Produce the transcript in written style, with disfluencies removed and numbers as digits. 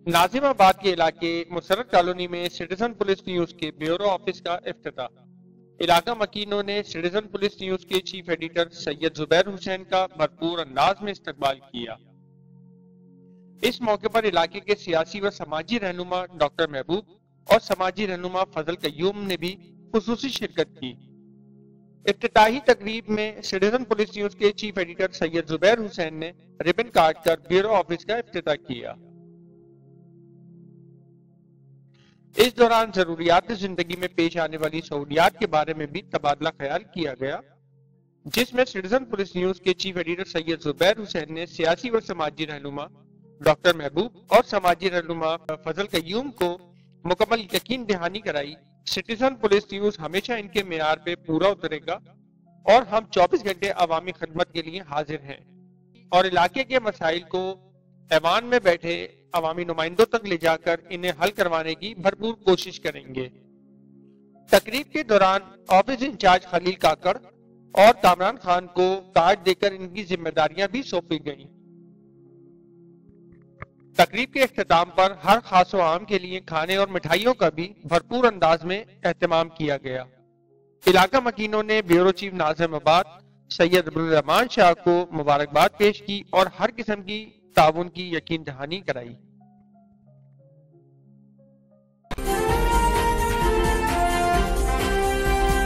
नाजिम आबाद के इलाके मुसर्रत कॉलोनी में सिटीजन पुलिस न्यूज के ब्यूरो ऑफिस का इफ्तिताह। इलाका मकीनों ने सिटीजन पुलिस न्यूज के चीफ एडिटर सैयद जुबैर हुसैन का भरपूर अंदाज में इस्तकबाल किया। इस मौके पर इलाके के सियासी व समाजी रहनुमा डॉक्टर महबूब और समाजी रहनुमा फजल कयूम ने भी खुसूसी शिरकत की। इफ्तिताही तकरीब में सिटीजन पुलिस न्यूज के चीफ एडिटर सैयद जुबैर हुसैन ने रिबन काट कर ब्यूरो ऑफिस का इफ्तिताह किया। इस दौरान जरूरियात जिंदगी में पेश आने वाली सहूलियात के बारे में भी तबादला ख्याल किया गया, जिसमें सिटीजन पुलिस न्यूज के चीफ एडिटर सैयद जुबैर हुसैन ने सियासी व समाजी रहनुमा डॉक्टर महबूब और समाजी रहनुमा फजल कयूम को मुकम्मल यकीन दहानी कराई। सिटीजन पुलिस न्यूज हमेशा इनके मेयार पे पूरा उतरेगा और हम 24 घंटे अवामी खिदमत के लिए हाजिर हैं और इलाके के मसाइल को ऐवान में बैठे अवामी नुमाइंदों तक ले जाकर इन्हें हल करवाने की भरपूर कोशिश करेंगे। तकरीब के दौरान ऑफिस इंचार्ज खलील काकड़ और कामरान खान को कार्ड देकर इनकी जिम्मेदारियां भी सौंपी गईं। तकरीब के इख्तिताम पर हर खास व आम के लिए खाने और मिठाइयों का भी भरपूर अंदाज में एहतमाम किया गया। इलाका मकीनों ने ब्यूरो चीफ नाजिम आबाद सैयद अब्दुल रहमान शाह को मुबारकबाद पेश की और हर किस्म की ताउन की यकीन दहानी कराई।